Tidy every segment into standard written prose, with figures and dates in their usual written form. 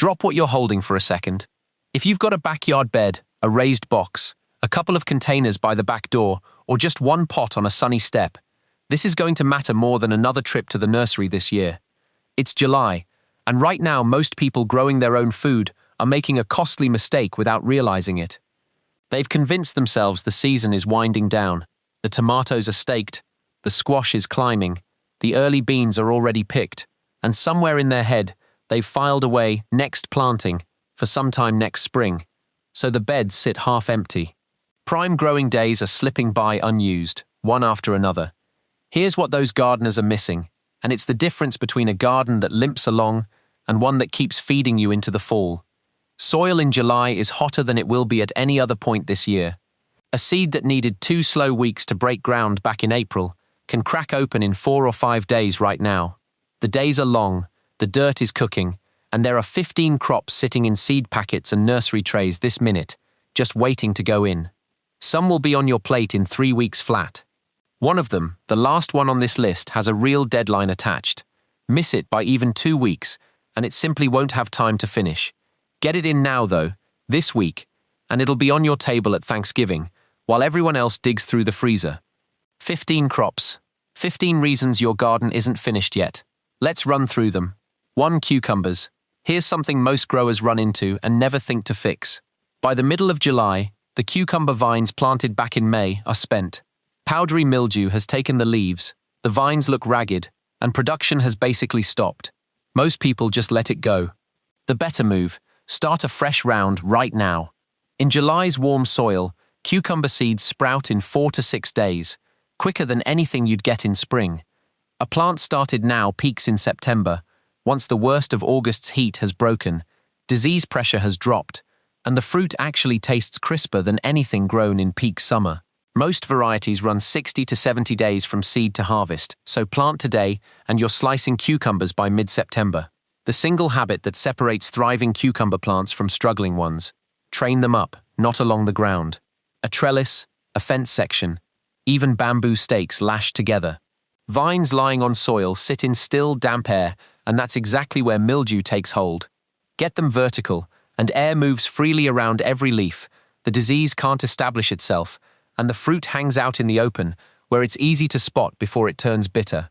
Drop what you're holding for a second. If you've got a backyard bed, a raised box, a couple of containers by the back door, or just one pot on a sunny step, this is going to matter more than another trip to the nursery this year. It's July, and right now most people growing their own food are making a costly mistake without realizing it. They've convinced themselves the season is winding down, the tomatoes are staked, the squash is climbing, the early beans are already picked, and somewhere in their head, they've filed away next planting for sometime next spring, so the beds sit half empty. Prime growing days are slipping by unused, one after another. Here's what those gardeners are missing, and it's the difference between a garden that limps along and one that keeps feeding you into the fall. Soil in July is hotter than it will be at any other point this year. A seed that needed 2 slow weeks to break ground back in April can crack open in 4 or 5 days right now. The days are long, the dirt is cooking, and there are 15 crops sitting in seed packets and nursery trays this minute, just waiting to go in. Some will be on your plate in 3 weeks flat. One of them, the last one on this list, has a real deadline attached. Miss it by even 2 weeks, and it simply won't have time to finish. Get it in now, though, this week, and it'll be on your table at Thanksgiving, while everyone else digs through the freezer. 15 crops. 15 reasons your garden isn't finished yet. Let's run through them. 1. Cucumbers. Here's something most growers run into and never think to fix. By the middle of July, the cucumber vines planted back in May are spent. Powdery mildew has taken the leaves, the vines look ragged, and production has basically stopped. Most people just let it go. The better move: start a fresh round right now. In July's warm soil, cucumber seeds sprout in 4 to 6 days, quicker than anything you'd get in spring. A plant started now peaks in September. Once the worst of August's heat has broken, disease pressure has dropped, and the fruit actually tastes crisper than anything grown in peak summer. Most varieties run 60 to 70 days from seed to harvest, so plant today and you're slicing cucumbers by mid-September. The single habit that separates thriving cucumber plants from struggling ones: train them up, not along the ground. A trellis, a fence section, even bamboo stakes lashed together. Vines lying on soil sit in still, damp air, and that's exactly where mildew takes hold. Get them vertical, and air moves freely around every leaf. The disease can't establish itself, and the fruit hangs out in the open, where it's easy to spot before it turns bitter.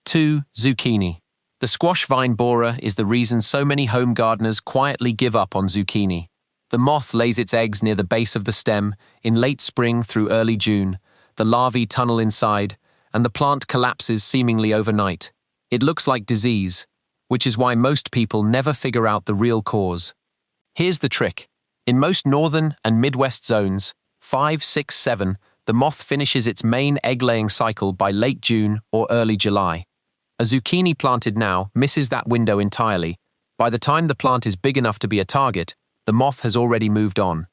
2. Zucchini. The squash vine borer is the reason so many home gardeners quietly give up on zucchini. The moth lays its eggs near the base of the stem in late spring through early June. The larvae tunnel inside, and the plant collapses seemingly overnight. It looks like disease, which is why most people never figure out the real cause. Here's the trick. In most northern and Midwest zones, 5, 6, 7, the moth finishes its main egg-laying cycle by late June or early July. A zucchini planted now misses that window entirely. By the time the plant is big enough to be a target, the moth has already moved on.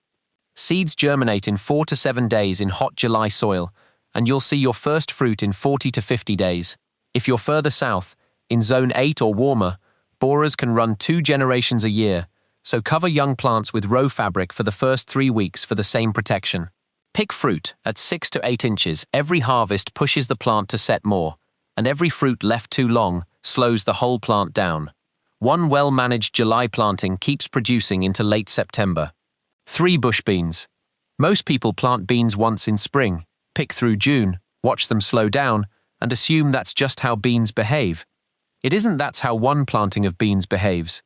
Seeds germinate in 4 to 7 days in hot July soil, and you'll see your first fruit in 40 to 50 days. If you're further south, in zone 8 or warmer, borers can run 2 generations a year, so cover young plants with row fabric for the first 3 weeks for the same protection. Pick fruit at 6 to 8 inches. Every harvest pushes the plant to set more, and every fruit left too long slows the whole plant down. One well-managed July planting keeps producing into late September. 3. Bush beans. Most people plant beans once in spring, pick through June, watch them slow down, and assume that's just how beans behave. It isn't. That's how one planting of beans behaves.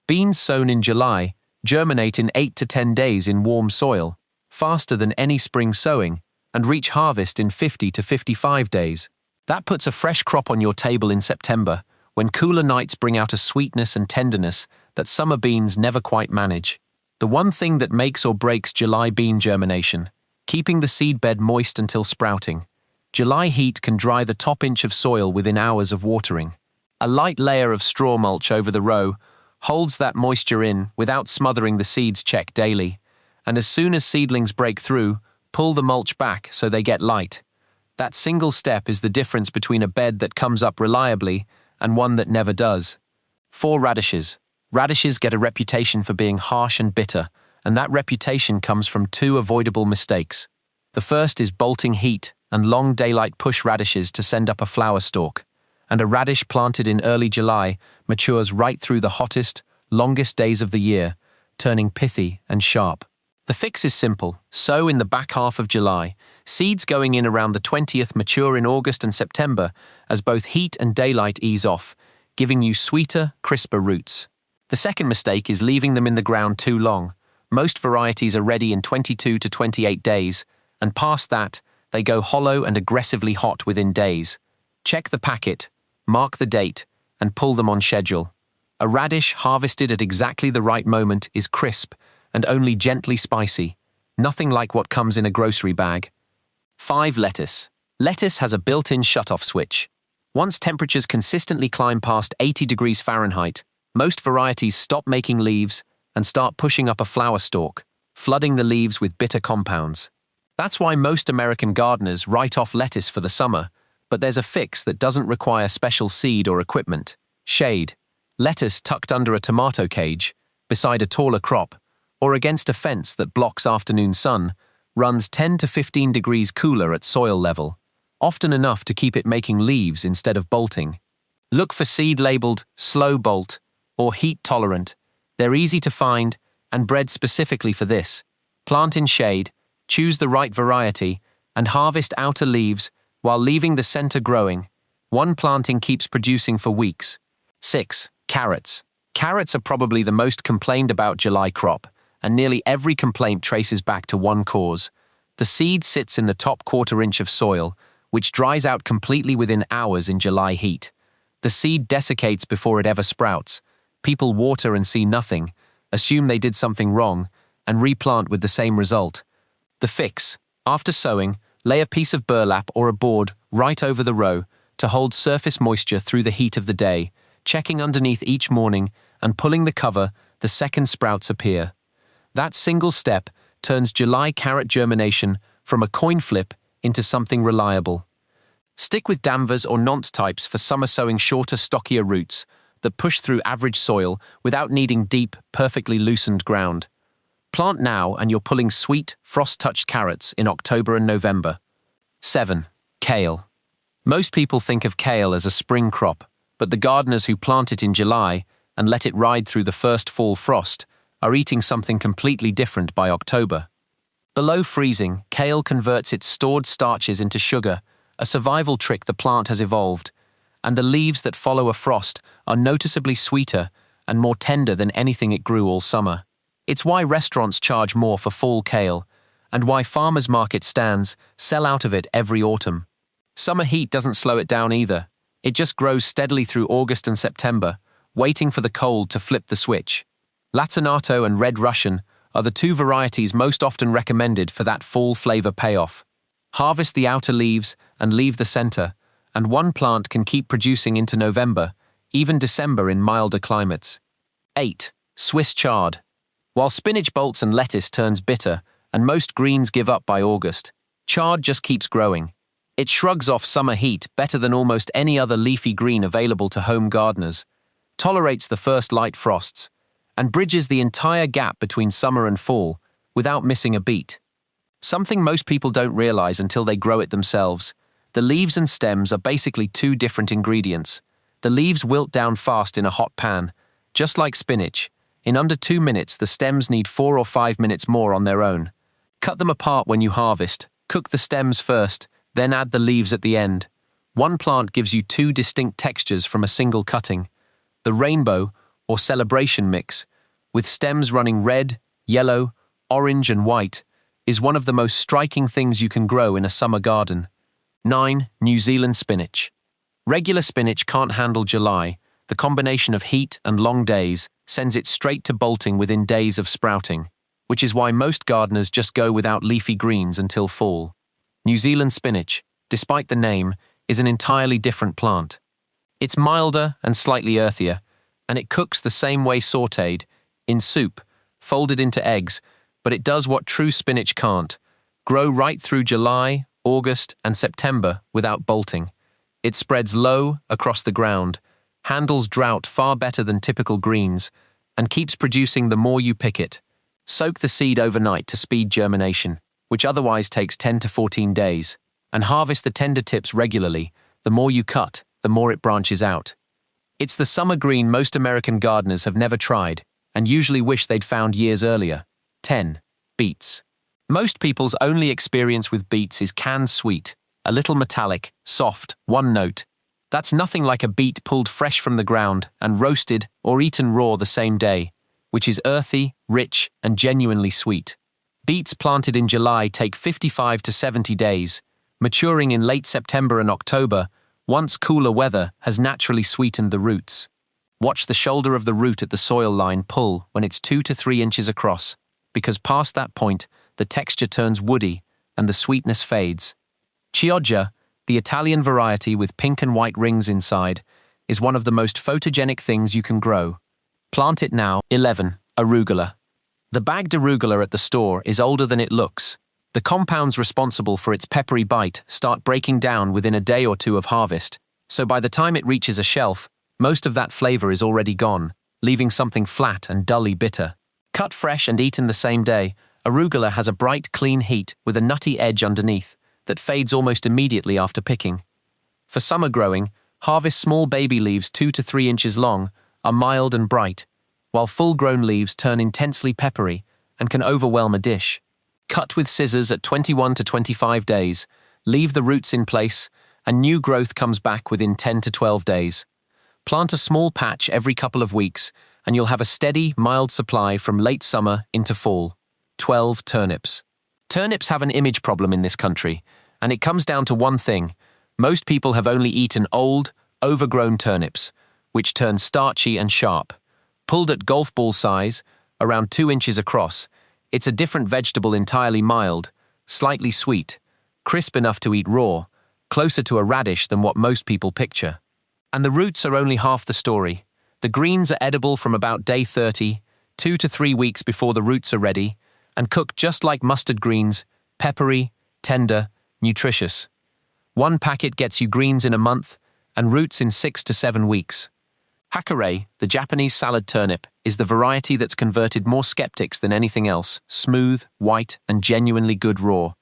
Beans sown in July germinate in 8 to 10 days in warm soil, faster than any spring sowing, and reach harvest in 50 to 55 days. That puts a fresh crop on your table in September, when cooler nights bring out a sweetness and tenderness that summer beans never quite manage. The one thing that makes or breaks July bean germination: keeping the seedbed moist until sprouting. July heat can dry the top inch of soil within hours of watering. A light layer of straw mulch over the row holds that moisture in without smothering the seeds. Check daily, and as soon as seedlings break through, pull the mulch back so they get light. That single step is the difference between a bed that comes up reliably and one that never does. 4. Radishes. Radishes get a reputation for being harsh and bitter, and that reputation comes from 2 avoidable mistakes. The first is bolting heat and long daylight push radishes to send up a flower stalk, and a radish planted in early July matures right through the hottest, longest days of the year, turning pithy and sharp. The fix is simple. Sow in the back half of July. Seeds going in around the 20th mature in August and September as both heat and daylight ease off, giving you sweeter, crisper roots. The second mistake is leaving them in the ground too long. Most varieties are ready in 22 to 28 days, and past that, they go hollow and aggressively hot within days. Check the packet, mark the date, and pull them on schedule. A radish harvested at exactly the right moment is crisp and only gently spicy, nothing like what comes in a grocery bag. 5. Lettuce. Lettuce has a built-in shut-off switch. Once temperatures consistently climb past 80 degrees Fahrenheit, most varieties stop making leaves and start pushing up a flower stalk, flooding the leaves with bitter compounds. That's why most American gardeners write off lettuce for the summer, but there's a fix that doesn't require special seed or equipment. Shade. Lettuce tucked under a tomato cage, beside a taller crop, or against a fence that blocks afternoon sun, runs 10 to 15 degrees cooler at soil level, often enough to keep it making leaves instead of bolting. Look for seed labeled slow bolt or heat tolerant. They're easy to find and bred specifically for this. Plant in shade, choose the right variety, and harvest outer leaves while leaving the center growing. One planting keeps producing for weeks. 6. Carrots. Carrots are probably the most complained about July crop, and nearly every complaint traces back to one cause. The seed sits in the top quarter-inch of soil, which dries out completely within hours in July heat. The seed desiccates before it ever sprouts. People water and see nothing, assume they did something wrong, and replant with the same result. The fix: after sowing, lay a piece of burlap or a board right over the row to hold surface moisture through the heat of the day, checking underneath each morning and pulling the cover the second sprouts appear. That single step turns July carrot germination from a coin flip into something reliable. Stick with Danvers or Nantes types for summer sowing shorter, stockier roots that push through average soil without needing deep, perfectly loosened ground. Plant now and you're pulling sweet, frost-touched carrots in October and November. 7. Kale. Most people think of kale as a spring crop, but the gardeners who plant it in July and let it ride through the first fall frost are eating something completely different by October. Below freezing, kale converts its stored starches into sugar, a survival trick the plant has evolved, and the leaves that follow a frost are noticeably sweeter and more tender than anything it grew all summer. It's why restaurants charge more for fall kale, and why farmers' market stands sell out of it every autumn. Summer heat doesn't slow it down either. It just grows steadily through August and September, waiting for the cold to flip the switch. Latinato and Red Russian are the two varieties most often recommended for that fall flavor payoff. Harvest the outer leaves and leave the center, and one plant can keep producing into November, even December in milder climates. 8. Swiss chard. While spinach bolts and lettuce turns bitter, and most greens give up by August, chard just keeps growing. It shrugs off summer heat better than almost any other leafy green available to home gardeners, tolerates the first light frosts, and bridges the entire gap between summer and fall without missing a beat. Something most people don't realize until they grow it themselves: the leaves and stems are basically two different ingredients. The leaves wilt down fast in a hot pan, just like spinach. In under 2 minutes, the stems need 4 or 5 minutes more on their own. Cut them apart when you harvest. Cook the stems first, then add the leaves at the end. One plant gives you two distinct textures from a single cutting. The rainbow, or celebration mix, with stems running red, yellow, orange and white, is one of the most striking things you can grow in a summer garden. 9. New Zealand spinach. Regular spinach can't handle July. The combination of heat and long days sends it straight to bolting within days of sprouting, which is why most gardeners just go without leafy greens until fall. New Zealand spinach, despite the name, is an entirely different plant. It's milder and slightly earthier, and it cooks the same way sautéed, in soup, folded into eggs, but it does what true spinach can't: grow right through July, August, and September without bolting. It spreads low across the ground, handles drought far better than typical greens, and keeps producing the more you pick it. Soak the seed overnight to speed germination, which otherwise takes 10 to 14 days, and harvest the tender tips regularly. The more you cut, the more it branches out. It's the summer green most American gardeners have never tried, and usually wish they'd found years earlier. 10. Beets. Most people's only experience with beets is canned sweet, a little metallic, soft, one note. That's nothing like a beet pulled fresh from the ground and roasted or eaten raw the same day, which is earthy, rich, and genuinely sweet. Beets planted in July take 55 to 70 days, maturing in late September and October, once cooler weather has naturally sweetened the roots. Watch the shoulder of the root at the soil line pull when it's 2 to 3 inches across, because past that point, the texture turns woody and the sweetness fades. Chioggia, the Italian variety with pink and white rings inside, is one of the most photogenic things you can grow. Plant it now. 11. Arugula. The bagged arugula at the store is older than it looks. The compounds responsible for its peppery bite start breaking down within a day or two of harvest, so by the time it reaches a shelf, most of that flavor is already gone, leaving something flat and dully bitter. Cut fresh and eaten the same day, arugula has a bright, clean heat with a nutty edge underneath that fades almost immediately after picking. For summer growing, harvest small baby leaves 2 to 3 inches long, are mild and bright, while full-grown leaves turn intensely peppery and can overwhelm a dish. Cut with scissors at 21 to 25 days, leave the roots in place, and new growth comes back within 10 to 12 days. Plant a small patch every couple of weeks, and you'll have a steady, mild supply from late summer into fall. 12. Turnips. Turnips have an image problem in this country, and it comes down to one thing. Most people have only eaten old, overgrown turnips, which turn starchy and sharp. Pulled at golf ball size, around 2 inches across, it's a different vegetable, entirely mild, slightly sweet, crisp enough to eat raw, closer to a radish than what most people picture. And the roots are only half the story. The greens are edible from about day 30, 2 to 3 weeks before the roots are ready, and cooked just like mustard greens, peppery, tender, nutritious. One packet gets you greens in a month, and roots in 6 to 7 weeks. Hakare, the Japanese salad turnip, is the variety that's converted more skeptics than anything else, smooth, white, and genuinely good raw.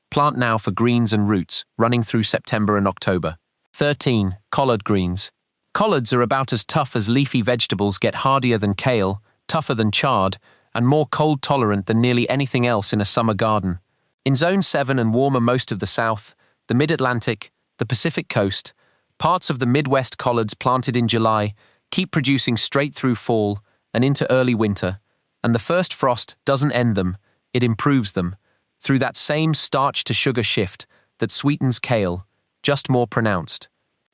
Plant now for greens and roots, running through September and October. 13. Collard greens. Collards are about as tough as leafy vegetables get, hardier than kale, tougher than chard, and more cold-tolerant than nearly anything else in a summer garden. In Zone 7 and warmer most of the South, the Mid-Atlantic, the Pacific Coast, parts of the Midwest, collards planted in July keep producing straight through fall and into early winter, and the first frost doesn't end them, it improves them, through that same starch-to-sugar shift that sweetens kale, just more pronounced.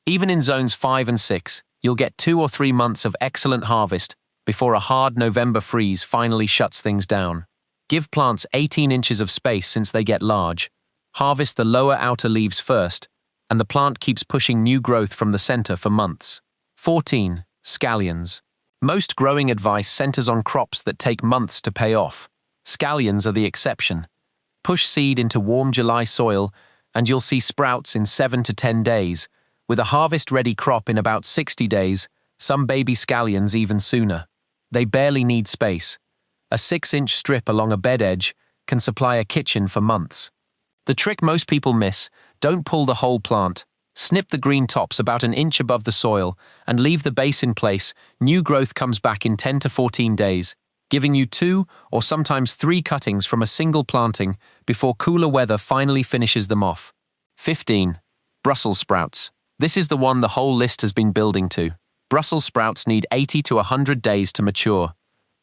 Even in Zones 5 and 6, you'll get 2 or 3 months of excellent harvest before a hard November freeze finally shuts things down. Give plants 18 inches of space since they get large. Harvest the lower outer leaves first, and the plant keeps pushing new growth from the center for months. 14. Scallions. Most growing advice centers on crops that take months to pay off. Scallions are the exception. Push seed into warm July soil, and you'll see sprouts in 7 to 10 days, with a harvest-ready crop in about 60 days, some baby scallions even sooner. They barely need space. A 6-inch strip along a bed edge can supply a kitchen for months. The trick most people miss: don't pull the whole plant. Snip the green tops about an inch above the soil and leave the base in place. New growth comes back in 10 to 14 days, giving you 2 or sometimes 3 cuttings from a single planting before cooler weather finally finishes them off. 15. Brussels sprouts. This is the one the whole list has been building to. Brussels sprouts need 80 to 100 days to mature.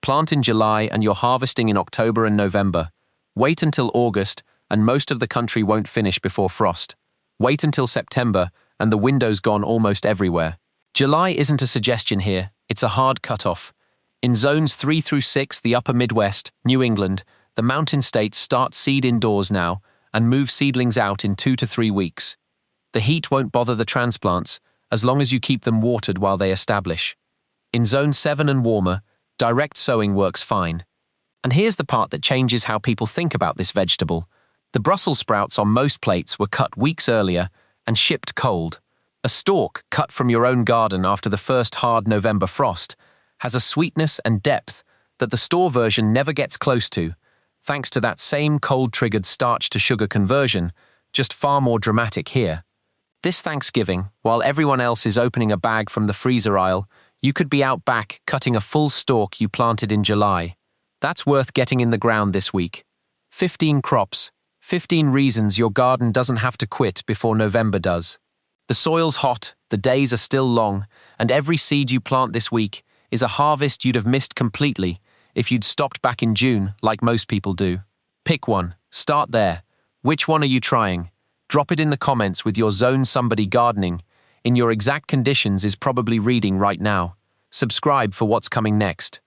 Plant in July and you're harvesting in October and November. Wait until August and most of the country won't finish before frost. Wait until September, and the window's gone almost everywhere. July isn't a suggestion here, it's a hard cutoff. In Zones 3 through 6, the upper Midwest, New England, the mountain states start seed indoors now and move seedlings out in 2 to 3 weeks. The heat won't bother the transplants, as long as you keep them watered while they establish. In Zone 7 and warmer, direct sowing works fine. And here's the part that changes how people think about this vegetable. The Brussels sprouts on most plates were cut weeks earlier and shipped cold. A stalk cut from your own garden after the first hard November frost has a sweetness and depth that the store version never gets close to, thanks to that same cold-triggered starch-to-sugar conversion, just far more dramatic here. This Thanksgiving, while everyone else is opening a bag from the freezer aisle, You could be out back cutting a full stalk you planted in July. That's worth getting in the ground this week. 15 crops, 15 reasons your garden doesn't have to quit before November does. The soil's hot, the days are still long, and every seed you plant this week is a harvest you'd have missed completely if you'd stopped back in June like most people do. Pick one, start there. Which one are you trying? Drop it in the comments with your zone somebody gardening in your exact conditions is probably reading right now. Subscribe for what's coming next.